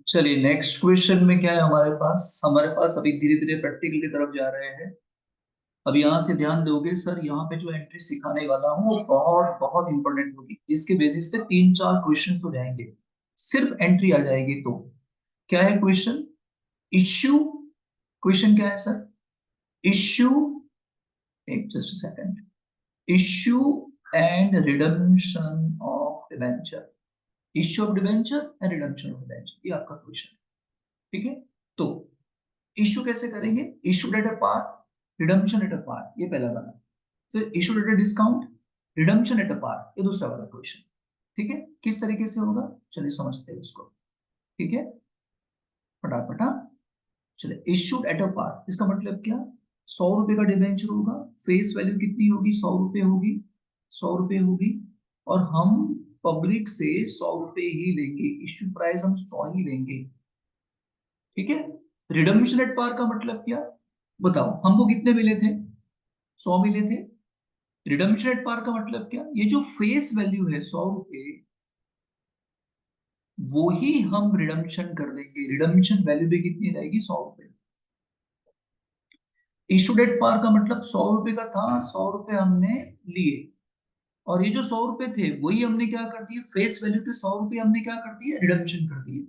चलिए next question में क्या है हमारे पास अभी धीरे धीरे प्रैक्टिकल की तरफ जा रहे हैं। अब यहाँ से ध्यान दोगे सर, यहाँ पे जो एंट्री सिखाने वाला हूँ वो बहुत बहुत इंपॉर्टेंट होगी। इसके बेसिस पे 3-4 क्वेश्चन हो जाएंगे, सिर्फ एंट्री आ जाएगी तो। क्या है क्वेश्चन? इश्यू। क्वेश्चन क्या है सर? इश्यू, एक just second. Issue and redemption of debenture. Issue of debenture and redemption of debenture, ये आपका क्वेश्चन है। ठीक है, तो इश्यू कैसे करेंगे? Issue at a par, redemption at a par, ये पहला वाला। फिर issue at a discount, redemption at a par, ये दूसरा वाला क्वेश्चन। ठीक है, किस तरीके से होगा चलिए समझते हैं इसको। ठीक है, फटाफट। हाँ, चलिए इश्यूड एट अ पार इसका मतलब क्या? 100 रुपए का डिबेंचर होगा, फेस वैल्यू कितनी होगी? 100 रुपए होगी, 100 रुपए होगी। और हम पब्लिक से 100 रुपए ही लेंगे, इश्यू प्राइस हम 100 ही लेंगे। ठीक है, रिडम्पशन एट पार का मतलब क्या? बताओ, हमको कितने मिले थे? 100 मिले थे। रिडम्पशन एट पार का मतलब क्या? ये जो फेस वैल्यू है 100 रुपए, वो ही हम रिडम्पशन कर देंगे। रिडम्पशन वैल्यू भी कितनी रहेगी? 100 रुपए। इशू डेट पार का मतलब 100 रुपए का था, 100 रुपए हमने लिए, और ये जो 100 रुपए थे वही हमने क्या कर दिए? फेस वैल्यू के 100 रुपए हमने क्या कर दिए? रिडम्पशन कर दिए।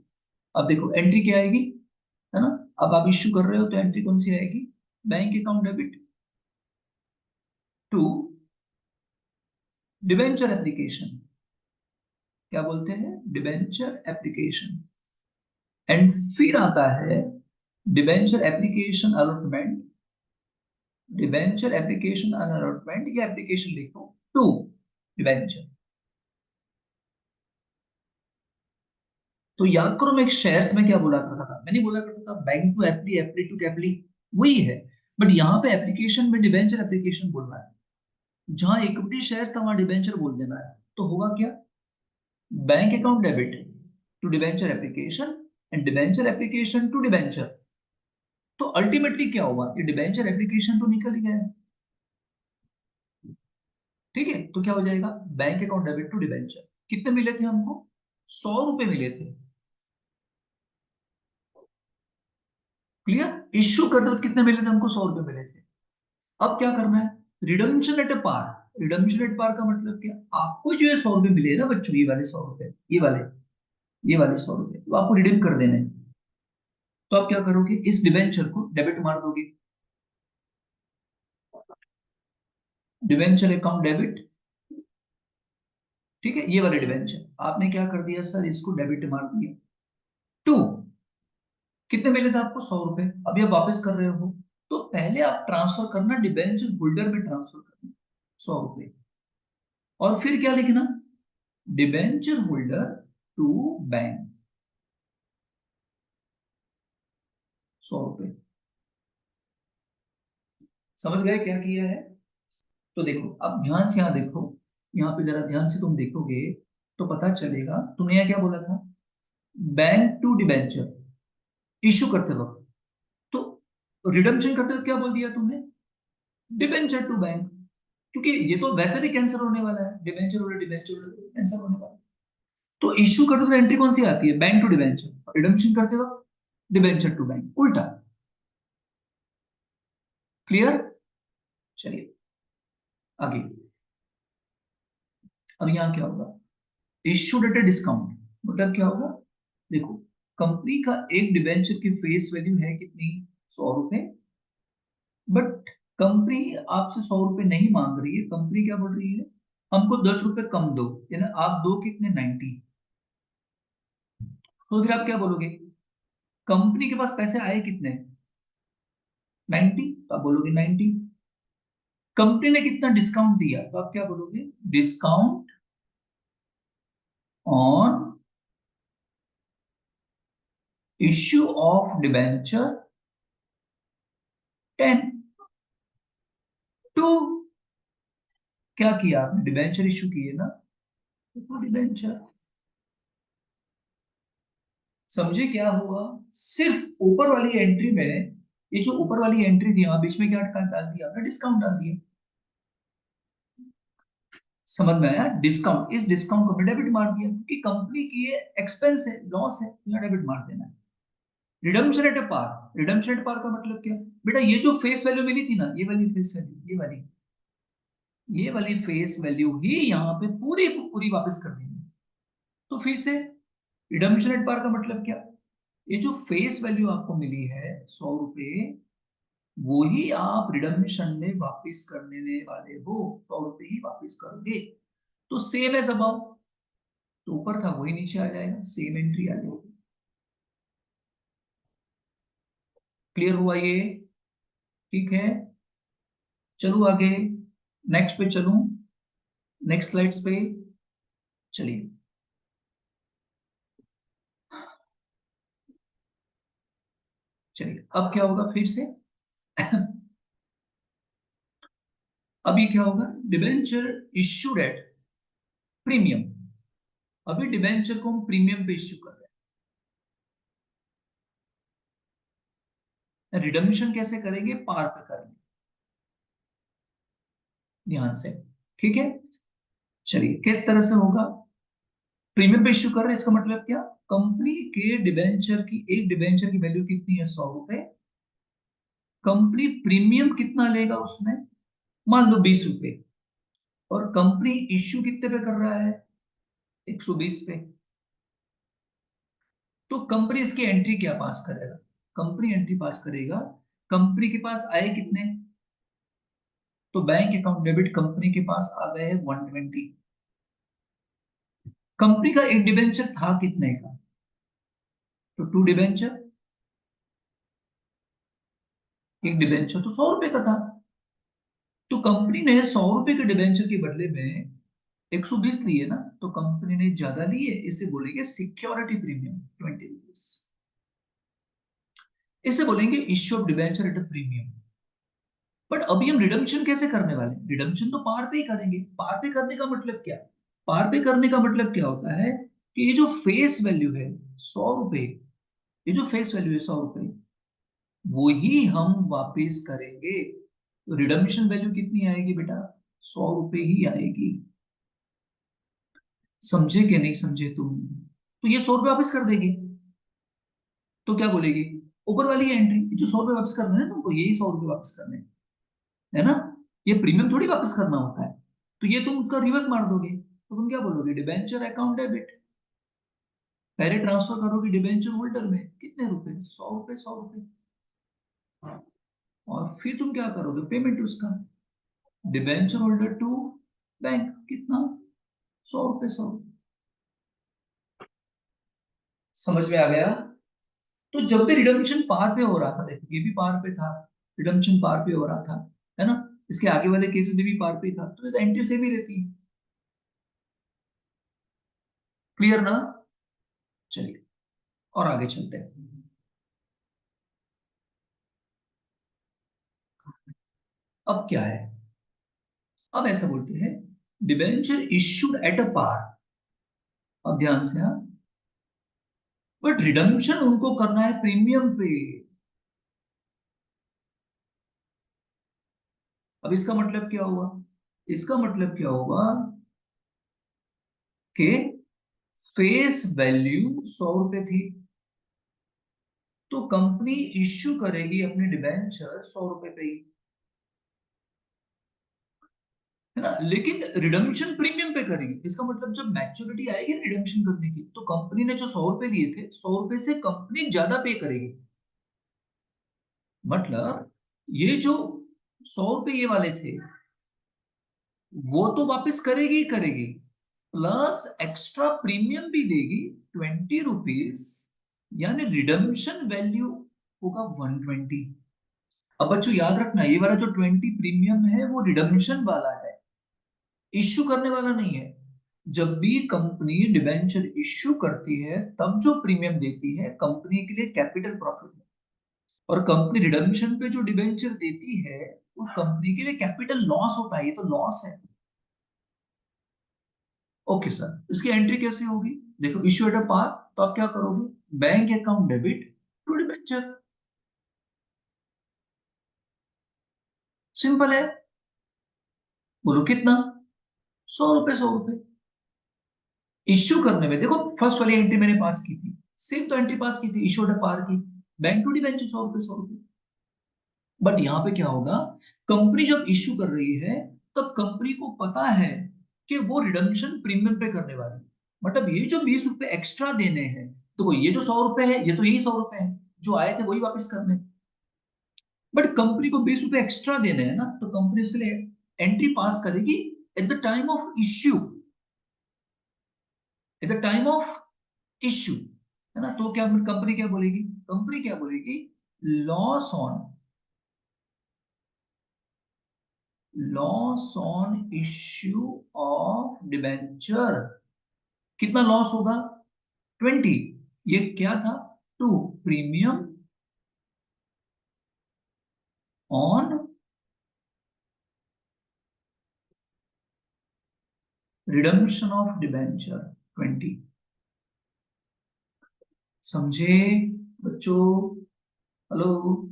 अब देखो एंट्री क्या आएगी, है ना? अब आप इश्यू कर रहे हो तो एंट्री कौन सी आएगी? Bank account debit to debenture application. क्या बोलते हैं? Debenture application. एंड फिर आता है debenture application allotment. Debenture application allotment, ये एप्लीकेशन लिखो टू डिबेंचर। तो याद करो, मैं एक शेयर्स में क्या बोला करता था? मैंने बोला करता था bank to apply, apply to कैपली, वही है। बट यहाँ पे एप्लीकेशन में डिबेंचर एप्लीकेशन बोलना है। जहां इक्विटी शेयर था वहां डिबेंचर बोल देना है। तो होगा क्या? Bank account debit to debenture application and debenture application to debenture. तो अल्टीमेटली क्या होगा? ये डिबेंचर एप्लीकेशन तो निकल ही गया है। ठीक है, तो क्या हो जाएगा? Bank account debit to debenture. कितने मिले थे हमको? 100 रुपए मिले थे। क्लियर? इश्यू करते वक्त कितने मिले थे हमको? 100 रुपए मिले थे। अब क्या करना है? Redemption at a par. Redemption at par का मतलब क्या? आपको जो ये 100 रुपए मिले ना बच्चों, ये वाले 100 रुपए, ये वाले 100 रुपए तो आपको रिडीम कर देने हैं। तो आप क्या करोगे? इस डिबेंचर को डेबिट मार दोगे। Debenture account debit. ठीक है, ये वाले डिबेंचर आपने क्या कर दिया सर? इसको डेबिट मार दिया। टू, कितने मिले थे आपको? 100 रुपए। अभी आप वापस कर रहे हो, तो पहले आप ट्रांसफर करना, डिबेंचर होल्डर में ट्रांसफर करना 100 रुपए। और फिर क्या लिखना? डिबेंचर होल्डर टू बैंक, 100 रुपए। समझ गए क्या किया है? तो देखो, अब ध्यान से यहाँ देखो, यहाँ पे जरा ध्यान से तुम देखोगे तो पता चलेगा। तुमने यहाँ क्या बोला था? बैंक टू डिबेंचर इश्यू करते वक्त। तो रिडम्पशन करते वक्त क्या बोल दिया तुमने? Debenture to bank. क्योंकि ये तो वैसे भी कैंसिल होने वाला है, डिबेंचर और डिबेंचर कैंसिल होने वाला है। तो इश्यू करते वक्त एंट्री कौन सी आती है? Bank to debenture. रिडम्पशन करते वक्त डिबेंचर टू बैंक, उल्टा। क्लियर? चलिए आगे। अब यहाँ क्या होगा? इश्यूड एट ए डिस्काउंट मतलब क्या होगा? देखो, कंपनी का एक डिबेंचर की फेस वैल्यू है कितनी? 100 रुपए। बट कंपनी आपसे 100 रुपए नहीं मांग रही है। कंपनी क्या बोल रही है? हमको 10 रुपए कम दो, यानी आप दो कितने? 90। तो फिर आप क्या बोलोगे? कंपनी के पास पैसे आए कितने? 90, तो आप बोलोगे 90। कंपनी ने कितना डिस्काउंट दिया? तो आप क्या बोलोगे? Discount on issue of debenture 10। To, क्या किया आपने? डिबेंचर इश्यू किए ना, तो डिबेंचर। समझे क्या हुआ? सिर्फ ऊपर वाली एंट्री में, ये जो ऊपर वाली एंट्री थी वहां बीच में क्या डाल दिया आपने? डिस्काउंट डाल दिया। समझ में आया? डिस्काउंट, इस डिस्काउंट को डेबिट मार दिया क्योंकि कंपनी की ये एक्सपेंस है, लॉस है, यहाँ डेबिट मार देना है। Redemption at a par, redemption at par का मतलब क्या बेटा? ये जो फेस वैल्यू मिली थी ना, ये वाली फेस वैल्यू, ये वाली फेस वैल्यू ही यहाँ पे पूरी पूरी वापस कर देंगे। तो फिर से रिडम्पशन एट पार का मतलब क्या? ये जो फेस वैल्यू आपको मिली है 100 रुपए, वो ही आप रिडम्पशन में वापस करने वाले हो, 100 रुपए ही वापस करोगे। तो सेम एज अबाउ, तो ऊपर था वही नीचे आ जाएगा, सेम एंट्री आ जाएगी। क्लियर हुआ ये? ठीक है, चलो आगे, नेक्स्ट पे चलूं, नेक्स्ट स्लाइड्स पे चलिए। चलिए अब क्या होगा फिर से? अभी क्या होगा? Debenture issued at premium. अभी डिबेंचर को हम प्रीमियम पे इश्यू कर रहे हैं। रिडम्पशन कैसे करेंगे? पार पे करेंगे, ध्यान से। ठीक है, चलिए किस तरह से होगा? प्रीमियम पे इश्यू कर रहे हैं, इसका मतलब क्या? कंपनी के डिबेंचर की, एक डिबेंचर की वैल्यू कितनी है? 100 रुपए। कंपनी प्रीमियम कितना लेगा उसमें? मान लो 20 रुपए। और कंपनी इश्यू कितने पे कर रहा है? 120 पे। तो कंपनी इसकी एंट्री क्या पास करेगा? कंपनी एंट्री पास करेगा, कंपनी के पास आए कितने? तो बैंक अकाउंट डेबिट कंपनी के पास आ गए हैं 120। कंपनी का एक डिबेंचर था कितने का? तो 2 डिबेंचर, एक डिबेंचर तो 100 रुपए का था। तो कंपनी ने 100 रुपए के डिबेंचर के बदले में 120 लिए ना, तो कंपनी ने ज्यादा लिए, इसे बोलेंगे सिक्योरिटी प्रीमियम 20 रुपीज। इसे बोलेंगे issue of debenture eight a premium. But अभी हम रिडम्पशन कैसे करने वाले? रिडम्पशन तो पार पे ही करेंगे। पार पे करने का मतलब क्या? पार पे करने का मतलब क्या होता है कि ये जो फेस वैल्यू है 100 रुपए, ये जो फेस वैल्यू है 100 रुपए, वो ही हम वापस करेंगे। तो रिडम्पशन वैल्यू कितनी आएगी बेटा? 100 रुपए ही आएगी। समझे कि नहीं समझे तुम? तो ये 100 रुपए वापस कर देगी। तो क्या बोलेगी? ऊपर वाली एंट्री जो 100 रुपए वापस करने हैं तुमको, यही 100 रुपए वापस करने हैं, है ना? ये प्रीमियम थोड़ी वापस करना होता है। तो ये तुम उसका रिवर्स मार दोगे, तो तुम क्या बोलोगे? डिबेंचर अकाउंट डेबिट, पहले ट्रांसफर करोगे डिबेंचर होल्डर में कितने रुपए? 100 रुपए, 100 रुपए। और फिर तुम क्या करोगे? पेमेंट उसका, डिबेंचर होल्डर टू बैंक, कितना? 100 रुपए, 100 रुपए। समझ में आ गया? तो जब भी रिडम्पशन पार पे हो रहा था, देखो ये भी पार पे था, रिडम्पशन पार पे हो रहा था, है ना? इसके आगे वाले केस में भी पार पे था, तो एंट्री सेम ही रहती है। क्लियर ना? चलिए और आगे चलते हैं। अब क्या है? अब ऐसा बोलते हैं, डिबेंचर इश्यूड एट अ पार। अब ध्यान से, हाँ, बट रिडम्पशन उनको करना है प्रीमियम पे। अब इसका मतलब क्या हुआ? इसका मतलब क्या हुआ कि फेस वैल्यू 100 रुपए थी, तो कंपनी इश्यू करेगी अपने डिबेंचर 100 रुपए पे ही, है ना? लेकिन रिडम्पशन प्रीमियम पे करेगी। इसका मतलब जब मैच्योरिटी आएगी रिडम्पशन करने की, तो कंपनी ने जो 100 रुपए लिए थे, 100 रुपए से कंपनी ज्यादा पे करेगी। मतलब ये जो 100 रुपए ये वाले थे, वो तो वापस करेगी ही करेगी, प्लस एक्स्ट्रा प्रीमियम भी देगी 20 रुपीज। यानी रिडम्पशन वैल्यू होगा 120। अब बच्चों याद रखना, ये वाला जो 20 प्रीमियम है वो रिडम्पशन वाला है, इश्यू करने वाला नहीं है। जब भी कंपनी डिबेंचर इश्यू करती है, तब जो प्रीमियम देती है कंपनी के लिए कैपिटल प्रॉफिट है। और कंपनी रिडम्पशन पे जो डिबेंचर देती है, वो कंपनी के लिए कैपिटल लॉस होता है, ये तो लॉस है। ओके सर, इसकी एंट्री कैसे होगी? देखो इश्यू एट अ पार, तो आप क्या करोगे? Bank account debit to debenture, simple है। बोलो कितना? ₹100 ₹100 इश्यू करने में। देखो फर्स्ट वाली एंट्री मैंने पास की थी, सेम तो एंट्री पास की थी, इश्यूड पार की, बैंक टू डिबेंचर ₹100 बट यहाँ पे क्या होगा, कंपनी जब इश्यू कर रही है तब कंपनी को पता है कि वो रिडम्पशन प्रीमियम पे करने वाली है। मतलब ये जो ₹20 एक्स्ट्रा देने हैं, तो ये जो ₹100 है, ये तो यही ₹100 है जो आए थे वही वापस करने, बट कंपनी को ₹20 एक्स्ट्रा देने हैं ना, तो कंपनी उसके लिए एंट्री पास करेगी at the time of issue, at the time of issue, है ना। तो क्या कंपनी क्या बोलेगी, कंपनी क्या बोलेगी, loss on, loss on issue of debenture, कितना लॉस होगा, 20, ये क्या था, 2, premium on redemption of debenture 20, समझे बच्चों, हेलो।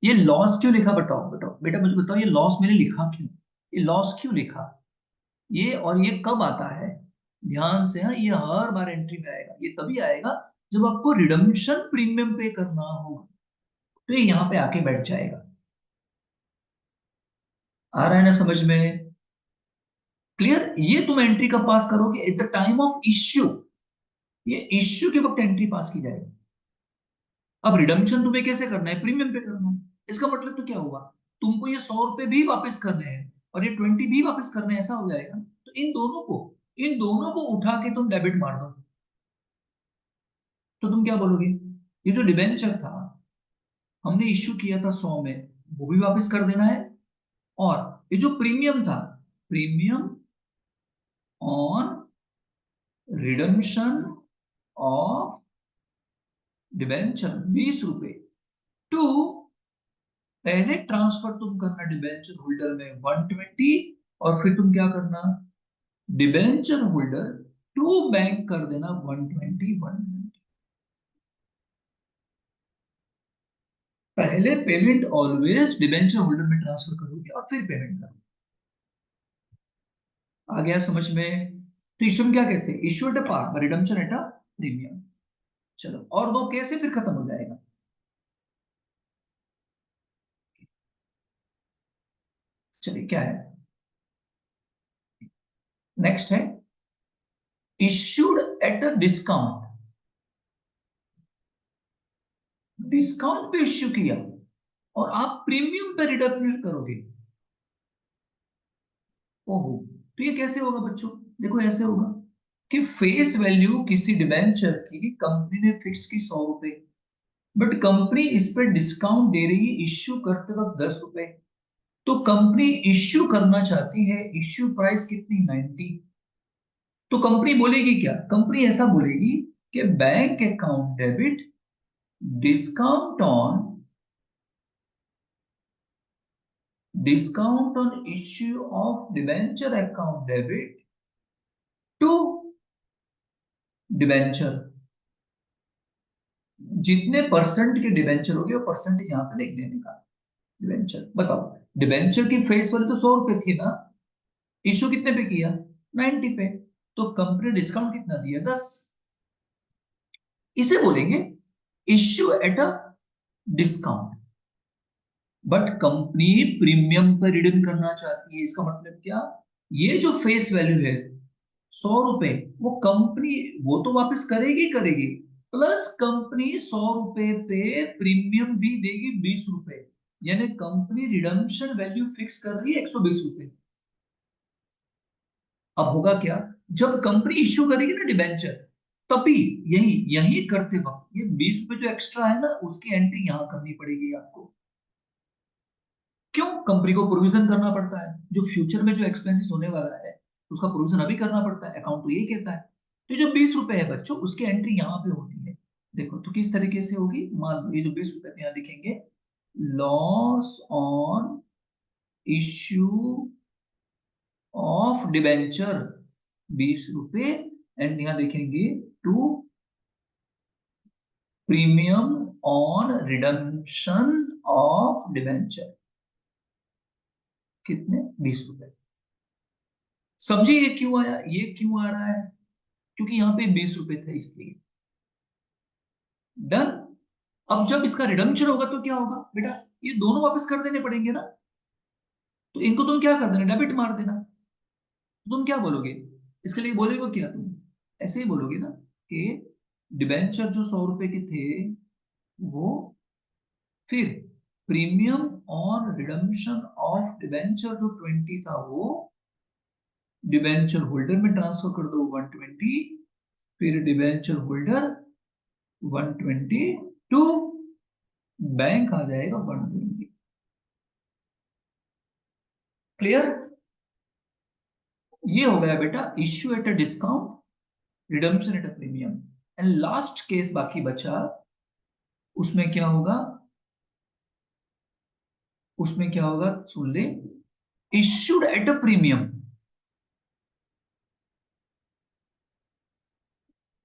ये लॉस क्यों लिखा, बताओ बताओ बेटा, मुझे बताओ ये लॉस मैंने लिखा क्यों, ये लॉस क्यों लिखा, ये और ये कब आता है, ध्यान से, हाँ, ये हर बार एंट्री में आएगा, ये तभी आएगा जब आपको रिडम्पशन प्रीमियम पे करना होगा, तो ये यहाँ पे आके बैठ जाएगा। आ रहा है ना समझ में, क्लियर, ये तुम एंट्री कब पास करोगे, at the time of issue, ये इश्यू के वक्त एंट्री पास की जाएगी। अब रिडम्पशन तुम्हें कैसे करना है, प्रीमियम पे करना है, इसका मतलब तो क्या हुआ, तुमको ये ₹100 भी वापस करने हैं और ये 20 भी वापस करने हैं, ऐसा हो जाएगा। तो इन दोनों को उठा के तुम डेबिट मार दो, तो तुम क्या बोलोगे, ये जो डिबेंचर था हमने इश्यू किया था 100 में, वो भी वापस कर देना है, और ये जो प्रीमियम था, premium on redemption of debenture ₹20, to, पहले ट्रांसफर तुम करना डिबेंचर होल्डर में 120, और फिर तुम क्या करना, डिबेंचर होल्डर टू बैंक कर देना 120 120। पहले पेमेंट ऑलवेज डिबेंचर होल्डर में ट्रांसफर करोगे और फिर पेमेंट करोगे। आ गया समझ में, तो इशू क्या कहते हैं, issue at a par, redemption at a premium. चलो और दो कैसे फिर खत्म हो जाएगा, चलिए क्या है, नेक्स्ट है issued at a discount, discount पे इश्यू किया और आप प्रीमियम पे रिडम्पशन करोगे, ओहो, तो ये कैसे होगा बच्चों, देखो ऐसे होगा कि फेस वैल्यू किसी डिबेंचर की कंपनी ने फिक्स की ₹100, बट कंपनी इस पर डिस्काउंट दे रही है इश्यू करते वक्त ₹10, तो कंपनी इश्यू करना चाहती है, इश्यू प्राइस कितनी, 90, तो कंपनी बोलेगी क्या, कंपनी ऐसा बोलेगी कि bank account debit discount on, discount on issue of debenture account debit to debenture, जितने परसेंट के डिबेंचर हो गए वो परसेंट यहाँ पे लिख देने का, डिबेंचर, बताओ डिबेंचर की फेस वैल्यू तो ₹100 थी ना, इशू कितने पे किया, 90 पे, तो कंपनी डिस्काउंट कितना दिया, 10, इसे बोलेंगे issue at a discount, but company premium पर रिडीम करना चाहती है, इसका मतलब क्या, ये जो फेस वैल्यू है ₹100, वो कंपनी वो तो वापस करेगी करेगी, प्लस कंपनी ₹100 पे प्रीमियम भी देगी ₹20, यानी कंपनी रिडम्पशन वैल्यू फिक्स कर रही है ₹120। अब होगा क्या, जब कंपनी इश्यू करेगी ना डिबेंचर, तभी यही यही करते वक्त ये ₹20 जो एक्स्ट्रा है ना, उसकी एंट्री यहां करनी पड़ेगी आपको। क्यों, कंपनी को प्रोविजन करना पड़ता है, जो फ्यूचर में जो एक्सपेंसेस होने वाला है उसका प्रोविजन अभी करना पड़ता है, अकाउंट तो यही कहता है। तो जो ₹20 है बच्चों, उसकी एंट्री यहाँ पे होती है, देखो तो किस तरीके से होगी, मान लो ये जो ₹20 यहाँ लिखेंगे, loss on issue of debenture ₹20, and यहाँ लिखेंगे to premium on redemption of debenture, कितने, ₹20। समझिए ये क्यों आया, ये क्यों आ रहा है, क्योंकि यहाँ पे 20 रुपए थे इसलिए। डन। अब जब इसका रिडम्पशन होगा तो क्या होगा बेटा, ये दोनों वापस कर देने पड़ेंगे ना, तो इनको तुम क्या कर देना, डेबिट मार देना। तो तुम क्या बोलोगे इसके लिए, बोलोगे क्या तुम, ऐसे ही बोलोगे ना कि डिबेंचर जो 100 रुपए के थे वो, फिर premium on redemption of debenture जो 20 था वो डिबेंचर होल्डर में ट्रांसफर कर दो 120, फिर डिबेंचर होल्डर 122, बैंक आ जाएगा 120। क्लियर। ये हो गया बेटा issue at a discount, redemption at a premium. And last case बाकी बचा, उसमें क्या होगा, उसमें क्या होगा सुन ले, issued at a premium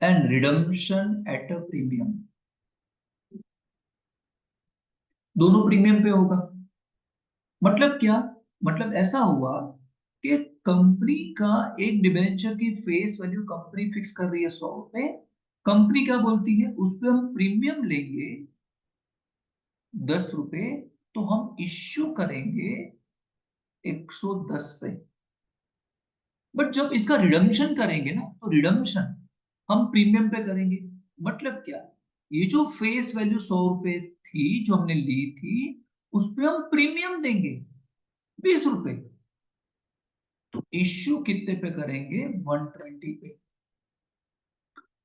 and redemption at a premium, दोनों प्रीमियम पे होगा। मतलब क्या, मतलब ऐसा हुआ कि कंपनी का एक डिबेंचर की फेस वैल्यू कंपनी फिक्स कर रही है 100 रुपए, कंपनी क्या बोलती है उस पे हम प्रीमियम लेंगे 10 रुपए, तो हम इश्यू करेंगे 110 पे। बट जब इसका रिडम्पशन करेंगे ना, तो रिडम्पशन हम प्रीमियम पे करेंगे। मतलब क्या, ये जो फेस वैल्यू 100 रुपए थी जो हमने ली थी, उस पे हम प्रीमियम देंगे 20 रुपए, तो इश्यू कितने पे करेंगे 120 पे।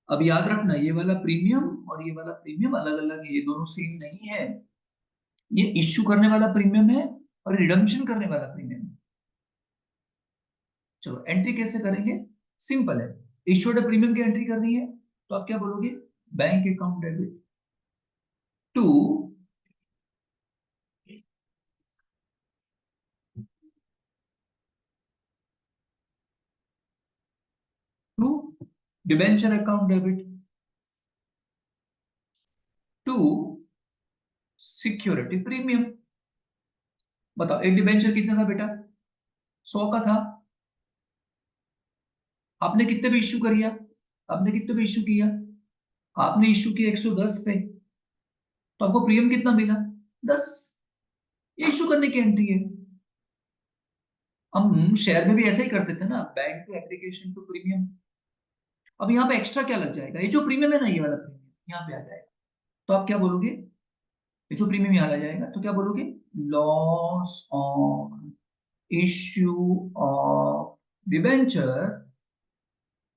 अब याद रखना ये वाला प्रीमियम और ये वाला प्रीमियम अलग अलग है, ये दोनों सेम नहीं है। ये इश्यू करने वाला प्रीमियम है और रिडम्पशन करने वाला प्रीमियम है। चलो एंट्री कैसे करेंगे, सिंपल है। इश्यूड प्रीमियम की एंट्री करनी है, तो आप क्या बोलोगे, bank account debit to to debenture account debit to security premium. बताओ एक डिबेंचर कितना था बेटा, 100 का था। आपने कितने पे इश्यू करिया, आपने कितने पे इश्यू किया, आपने इश्यू किया 110 पे, तो आपको प्रीमियम कितना मिला 10। ये इश्यू करने की एंट्री है। हम शेयर में भी ऐसा ही करते थे ना, bank to application to premium. अब यहाँ पे एक्स्ट्रा क्या लग जाएगा, ये जो प्रीमियम है ना, ये वाला प्रीमियम यहाँ पे आ जाएगा। तो आप क्या बोलोगे, ये जो प्रीमियम यहाँ आ जाएगा तो क्या बोलोगे, loss on issue of debenture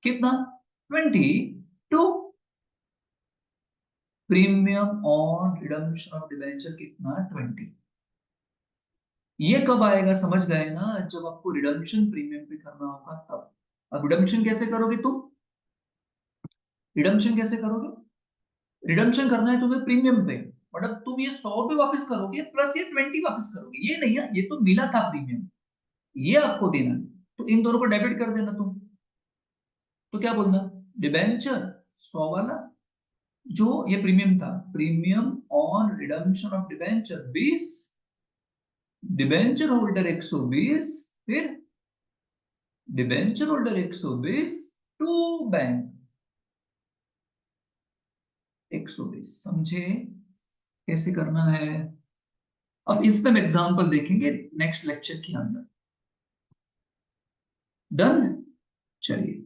कितना 22, premium on redemption of debenture कितना 20। ये कब आएगा समझ गए ना, जब आपको रिडम्पशन प्रीमियम पे करना होगा तब। अब रिडम्पशन कैसे करोगे तुम, रिडम्पशन कैसे करोगे, रिडम्पशन करना है तुम्हें प्रीमियम पे, मतलब तुम ये 100 रुपए वापस करोगे प्लस ये 20 वापस करोगे, ये नहीं है, ये तो मिला था प्रीमियम, ये आपको देना है, तो इन दोनों को डेबिट कर देना तुम। तो क्या बोलना, डिबेंचर 100 वाला जो ये प्रीमियम था, premium on redemption of debenture 20, debenture holder 120, फिर डिबेंचर होल्डर 120 टू बैंक 120। समझे कैसे करना है। अब इस पे हम एग्जांपल देखेंगे नेक्स्ट लेक्चर के अंदर। डन। चलिए।